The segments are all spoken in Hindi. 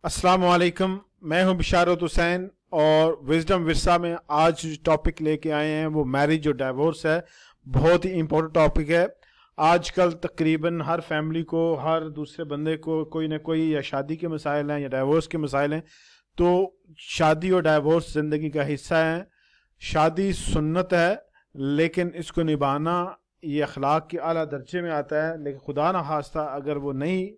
अस्सलाम वालेकुम। मैं हूं बिशारत हुसैन और विजडम विरसा में आज जो टॉपिक लेके आए हैं वो मैरिज और डाइवोर्स है। बहुत ही इम्पोर्टेंट टॉपिक है। आजकल तकरीबन हर फैमिली को, हर दूसरे बंदे को कोई ना कोई या शादी के मसाइल हैं या डाइवोर्स के मसाइल हैं। तो शादी और डाइवोर्स ज़िंदगी का हिस्सा है। शादी सुन्नत है, लेकिन इसको निभाना ये अखलाक के आला दर्जे में आता है। लेकिन खुदा न खास्ता अगर वो नहीं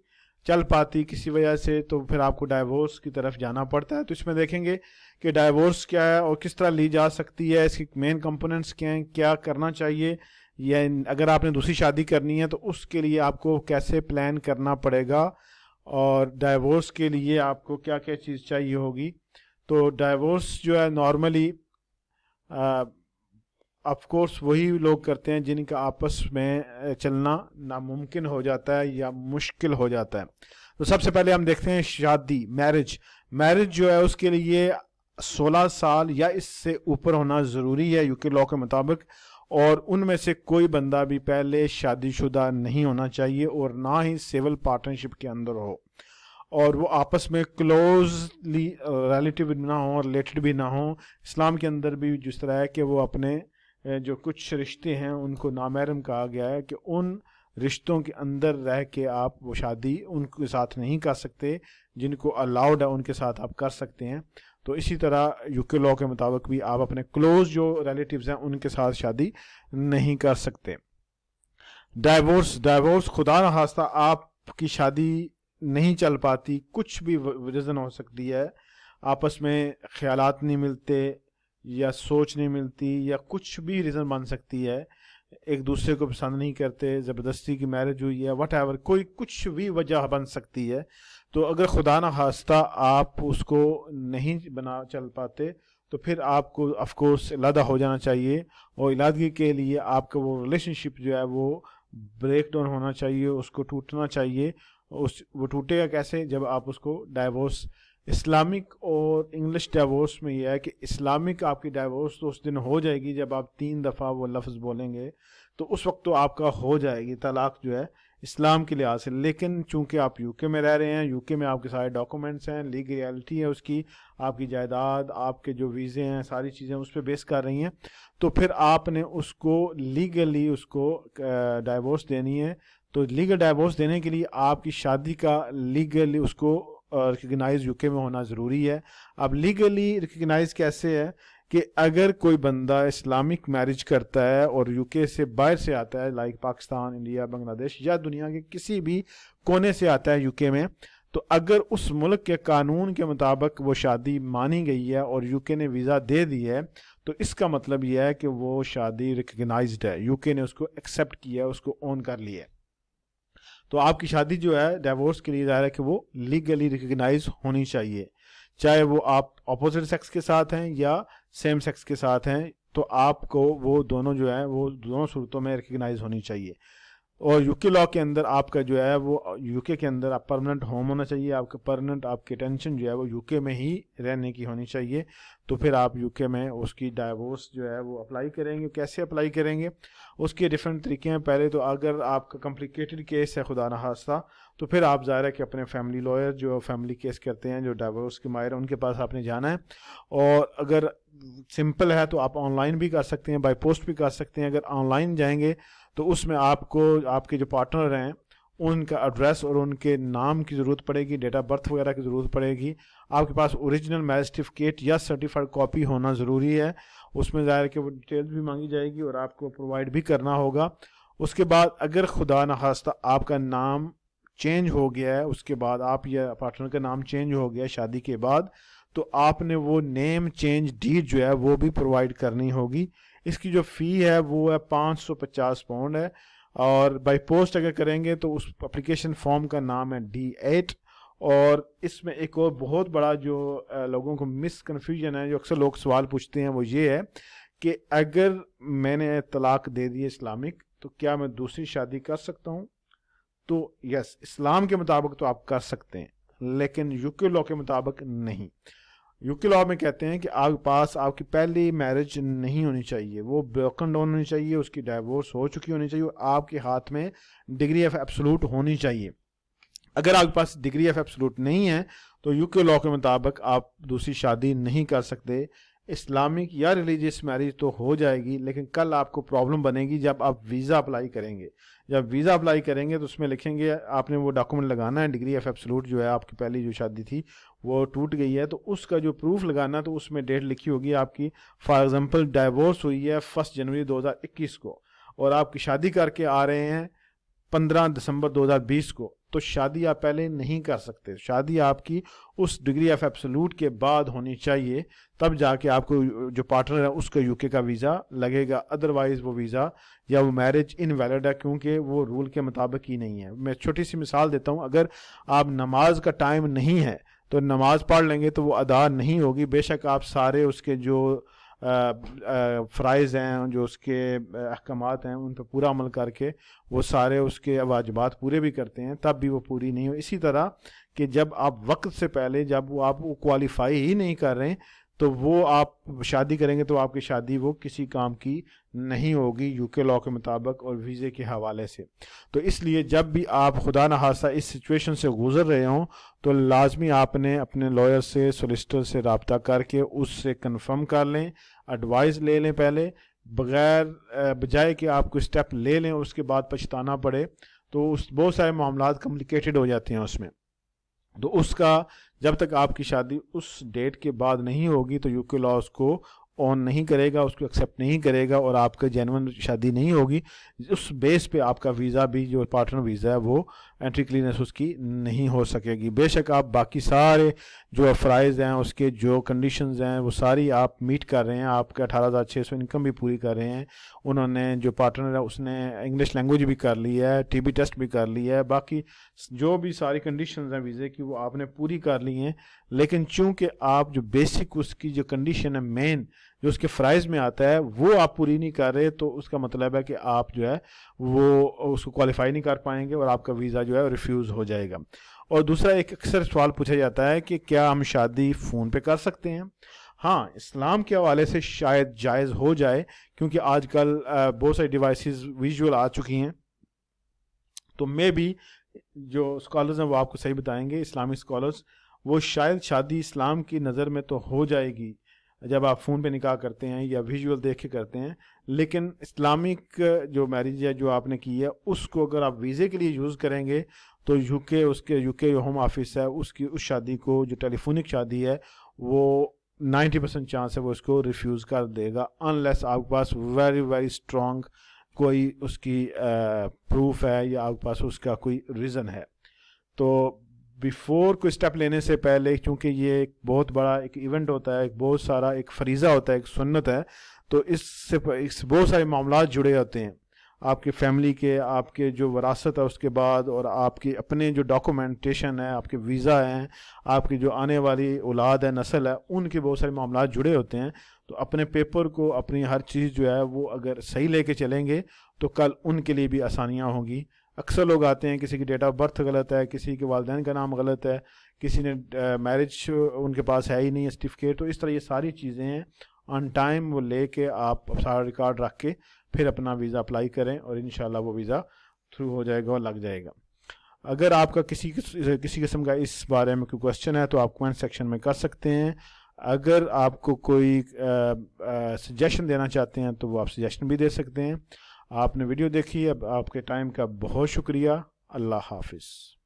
चल पाती किसी वजह से तो फिर आपको डाइवोर्स की तरफ जाना पड़ता है। तो इसमें देखेंगे कि डाइवोर्स क्या है और किस तरह ली जा सकती है, इसकी मेन कंपोनेंट्स क्या हैं, क्या करना चाहिए, या अगर आपने दूसरी शादी करनी है तो उसके लिए आपको कैसे प्लान करना पड़ेगा, और डाइवोर्स के लिए आपको क्या क्या चीज़ चाहिए होगी। तो डाइवोर्स जो है नॉर्मली ऑफ कोर्स वही लोग करते हैं जिनका आपस में चलना नामुमकिन हो जाता है या मुश्किल हो जाता है। तो सबसे पहले हम देखते हैं शादी, मैरिज। मैरिज जो है उसके लिए 16 साल या इससे ऊपर होना ज़रूरी है यूके लॉ के मुताबिक, और उनमें से कोई बंदा भी पहले शादीशुदा नहीं होना चाहिए और ना ही सिविल पार्टनरशिप के अंदर हो, और वो आपस में क्लोजली रिलेटिव ना हो, रिलेटेड भी ना हो। इस्लाम के अंदर भी जिस तरह है कि वो अपने जो कुछ रिश्ते हैं उनको नामहरम कहा गया है कि उन रिश्तों के अंदर रह के आप वो शादी उनके साथ नहीं कर सकते, जिनको अलाउड है उनके साथ आप कर सकते हैं। तो इसी तरह यूके लॉ के मुताबिक भी आप अपने क्लोज जो रिलेटिव्स हैं उनके साथ शादी नहीं कर सकते। डाइवोर्स खुदा न खास्ता आपकी शादी नहीं चल पाती, कुछ भी रीज़न हो सकती है, आपस में ख्यालात नहीं मिलते या सोच नहीं मिलती या कुछ भी रीज़न बन सकती है, एक दूसरे को पसंद नहीं करते, ज़बरदस्ती की मैरिज हुई है, वट एवर, कोई कुछ भी वजह बन सकती है। तो अगर खुदा न खास्ता आप उसको नहीं बना चल पाते तो फिर आपको ऑफ कोर्स इलादा हो जाना चाहिए, और इलादगी के लिए आपका वो रिलेशनशिप जो है वो ब्रेक डाउन होना चाहिए, उसको टूटना चाहिए। वो टूटेगा कैसे? जब आप उसको डाइवोर्स, इस्लामिक और इंग्लिश डाइवोर्स में यह है कि इस्लामिक आपकी डाइवोर्स तो उस दिन हो जाएगी जब आप 3 दफ़ा वो लफ्ज़ बोलेंगे, तो उस वक्त तो आपका हो जाएगी तलाक जो है इस्लाम के लिहाज से। लेकिन चूंकि आप यूके में रह रहे हैं, यूके में आपके सारे डॉक्यूमेंट्स हैं, लीगलिटी है उसकी, आपकी जायदाद, आपके जो वीज़े हैं, सारी चीज़ें उस पर बेस कर रही हैं, तो फिर आपने उसको लीगली उसको डाइवोर्स देनी है। तो लीगल डाइवोर्स देने के लिए आपकी शादी का लीगली उसको रिकग्नाइज यूके में होना ज़रूरी है। अब लीगली रिकग्नाइज कैसे है कि अगर कोई बंदा इस्लामिक मैरिज करता है और यूके से बाहर से आता है, लाइक पाकिस्तान, इंडिया, बांग्लादेश या दुनिया के किसी भी कोने से आता है यूके में, तो अगर उस मुल्क के कानून के मुताबिक वो शादी मानी गई है और यूके ने वीज़ा दे दी है, तो इसका मतलब यह है कि वो शादी रिकग्नाइज्ड है, यूके ने उसको एक्सेप्ट किया, उसको ओन कर लिया है। तो आपकी शादी जो है डाइवोर्स के लिए ज़ाहिर है कि वो लीगली रिकग्नाइज होनी चाहिए, चाहे वो आप अपोजिट सेक्स के साथ हैं या सेम सेक्स के साथ हैं, तो आपको वो दोनों जो है वो दोनों सूरतों में रिकग्नाइज होनी चाहिए। और यूके लॉ के अंदर आपका जो है वो यूके के अंदर आप परमानेंट होम होना चाहिए, आपका परमानेंट आपकी टेंशन जो है वो यूके में ही रहने की होनी चाहिए। तो फिर आप यूके में उसकी डाइवोर्स जो है वो अप्लाई करेंगे। कैसे अप्लाई करेंगे? उसके डिफरेंट तरीके हैं। पहले तो अगर आपका कॉम्प्लिकेटेड केस है खुदा न खास्ता, तो फिर आप ज़ाहिर है कि अपने फैमिली लॉयर जो फैमिली केस करते हैं, जो डाइवोर्स के माहिर हैं, उनके पास आपने जाना है। और अगर सिंपल है तो आप ऑनलाइन भी कर सकते हैं, बाय पोस्ट भी कर सकते हैं। अगर ऑनलाइन जाएंगे तो उसमें आपको आपके जो पार्टनर हैं उनका एड्रेस और उनके नाम की ज़रूरत पड़ेगी, डेट ऑफ बर्थ वगैरह की ज़रूरत पड़ेगी। आपके पास ओरिजिनल मैरिज सर्टिफिकेट या सर्टिफाइड कॉपी होना ज़रूरी है। उसमें ज़ाहिर कि वो डिटेल्स भी मांगी जाएगी और आपको प्रोवाइड भी करना होगा। उसके बाद अगर खुदा न खास्ता आपका नाम चेंज हो गया है, उसके बाद आप या पार्टनर का नाम चेंज हो गया शादी के बाद, तो आपने वो नेम चेंज डीड जो है वो भी प्रोवाइड करनी होगी। इसकी जो फ़ी है वो है 550 पाउंड है, और बाय पोस्ट अगर करेंगे तो उस एप्लीकेशन फॉर्म का नाम है D8। और इसमें एक और बहुत बड़ा जो लोगों को मिसकन्फ्यूजन है, जो अक्सर लोग सवाल पूछते हैं, वो ये है कि अगर मैंने तलाक दे दी इस्लामिक तो क्या मैं दूसरी शादी कर सकता हूँ? तो यस, इस्लाम के मुताबिक तो आप कर सकते हैं, लेकिन यूके लॉ के मुताबिक नहीं। यूके लॉ में कहते हैं कि आपके पास आपकी पहली मैरिज नहीं होनी चाहिए, वो ब्रोकन डाउन होनी चाहिए, उसकी डाइवोर्स हो चुकी होनी चाहिए, और आपके हाथ में डिग्री ऑफ एब्सोल्यूट होनी चाहिए। अगर आपके पास डिग्री ऑफ एब्सोल्यूट नहीं है तो यूके लॉ के मुताबिक आप दूसरी शादी नहीं कर सकते। इस्लामिक या रिलीजियस मैरिज तो हो जाएगी, लेकिन कल आपको प्रॉब्लम बनेगी जब आप वीज़ा अप्लाई करेंगे। जब वीज़ा अप्लाई करेंगे तो उसमें लिखेंगे, आपने वो डॉक्यूमेंट लगाना है, डिग्री ऑफ एब्सोल्यूट जो है, आपकी पहली जो शादी थी वो टूट गई है तो उसका जो प्रूफ लगाना, तो उसमें डेट लिखी होगी आपकी। फॉर एग्जांपल डाइवोर्स हुई है 1 जनवरी 2021 को और आपकी शादी करके आ रहे हैं 15 दिसंबर 2020 को, तो शादी आप पहले नहीं कर सकते। शादी आपकी उस डिग्री ऑफ एब्सोल्यूट के बाद होनी चाहिए, तब जाके आपको जो पार्टनर है उसका यूके का वीज़ा लगेगा। अदरवाइज वो वीज़ा या वो मैरिज इनवैलिड है, क्योंकि वो रूल के मुताबिक ही नहीं है। मैं छोटी सी मिसाल देता हूँ, अगर आप नमाज का टाइम नहीं है तो नमाज पढ़ लेंगे तो वो अदा नहीं होगी, बेशक आप सारे उसके जो फ़राइज़ हैं, जो उसके अहकामात हैं, उन पर पूरा अमल करके वो सारे उसके वाजिबात पूरे भी करते हैं, तब भी वो पूरी नहीं हो। इसी तरह कि जब आप वक्त से पहले, जब वो आप वो क्वालिफाई ही नहीं कर रहे तो वो आप शादी करेंगे तो आपकी शादी वो किसी काम की नहीं होगी यूके लॉ के मुताबिक और वीज़े के हवाले से। तो इसलिए जब भी आप खुदा न खासा इस सिचुएशन से गुजर रहे हों तो लाजमी आपने अपने लॉयर से, सोलिसिटर से रब्ता करके उससे कंफर्म कर लें, एडवाइस ले लें पहले, बजाय कि आप कोई स्टेप ले लें और उसके बाद पछताना पड़े, तो उस बहुत सारे मामला कॉम्प्लिकेटेड हो जाते हैं उसमें। तो उसका जब तक आपकी शादी उस डेट के बाद नहीं होगी तो यूके लॉ उसको ऑन नहीं करेगा, उसको एक्सेप्ट नहीं करेगा और आपका जेन्युइन शादी नहीं होगी। उस बेस पे आपका वीज़ा भी, जो पार्टनर वीज़ा है, वो एंट्री क्लीयरेंस उसकी नहीं हो सकेगी। बेशक आप बाकी सारे जो फ़राइज़ हैं, उसके जो कंडीशंस हैं, वो सारी आप मीट कर रहे हैं, आपका 18,600 इनकम भी पूरी कर रहे हैं, उन्होंने जो पार्टनर है उसने इंग्लिश लैंग्वेज भी कर ली है, TB टेस्ट भी कर लिया है, बाकी जो भी सारी कंडीशंस हैं वीज़े की वो आपने पूरी कर ली हैं। लेकिन चूंकि आप जो बेसिक उसकी जो कंडीशन है, मेन जो उसके फ़राइज़ में आता है, वो आप पूरी नहीं कर रहे, तो उसका मतलब है कि आप जो है वो उसको क्वालिफाई नहीं कर पाएंगे और आपका वीज़ा जो है रिफ्यूज़ हो जाएगा। और दूसरा एक अक्सर सवाल पूछा जाता है कि क्या हम शादी फ़ोन पे कर सकते हैं? हाँ, इस्लाम के हवाले से शायद जायज़ हो जाए, क्योंकि आजकल बहुत सारी डिवाइसेस विजुअल आ चुकी हैं, तो मे बी जो स्कॉलर्स हैं वो आपको सही बताएंगे, इस्लामिक स्कॉलर्स, वो शायद शादी इस्लाम की नज़र में तो हो जाएगी जब आप फ़ोन पे निकाह करते हैं या विजुअल देख के करते हैं, लेकिन इस्लामिक जो मैरिज है जो आपने की है उसको अगर आप वीज़े के लिए यूज़ करेंगे तो यूके होम ऑफिस है उसकी उस शादी को, जो टेलीफोनिक शादी है, वो 90% चांस है वो उसको रिफ्यूज़ कर देगा, अनलेस आपके पास वेरी वेरी स्ट्रॉन्ग कोई उसकी प्रूफ है या आपके पास उसका कोई रीज़न है। तो बिफोर कोई स्टेप लेने से पहले, क्योंकि ये एक बहुत बड़ा एक इवेंट होता है, एक बहुत सारा एक फरीज़ा होता है, एक सुन्नत है, तो इससे बहुत सारे मामला जुड़े होते हैं, आपके फैमिली के, आपके जो वरासत है उसके बाद, और आपके अपने जो डॉक्यूमेंटेशन है, आपके वीज़ा हैं, आपकी जो आने वाली औलाद है, नस्ल है, उनके बहुत सारे मामला जुड़े होते हैं। तो अपने पेपर को, अपनी हर चीज़ जो है वो अगर सही लेके चलेंगे तो कल उनके लिए भी आसानियाँ होंगी। अक्सर लोग आते हैं, किसी की डेट ऑफ बर्थ गलत है, किसी के वालिदैन का नाम गलत है, किसी ने मैरिज उनके पास है ही नहीं है सर्टिफिकेट, तो इस तरह ये सारी चीज़ें हैं, ऑन टाइम वो लेके आप सारा रिकॉर्ड रख के फिर अपना वीज़ा अप्लाई करें और इंशाल्लाह वो वीज़ा थ्रू हो जाएगा और लग जाएगा। अगर आपका किसी किस्म का इस बारे में कोई क्वेश्चन है तो आप कमेंट सेक्शन में कर सकते हैं। अगर आपको कोई सजेशन देना चाहते हैं तो वो आप सजेशन भी दे सकते हैं। आपने वीडियो देखी, अब आपके टाइम का बहुत शुक्रिया। अल्लाह हाफिज़।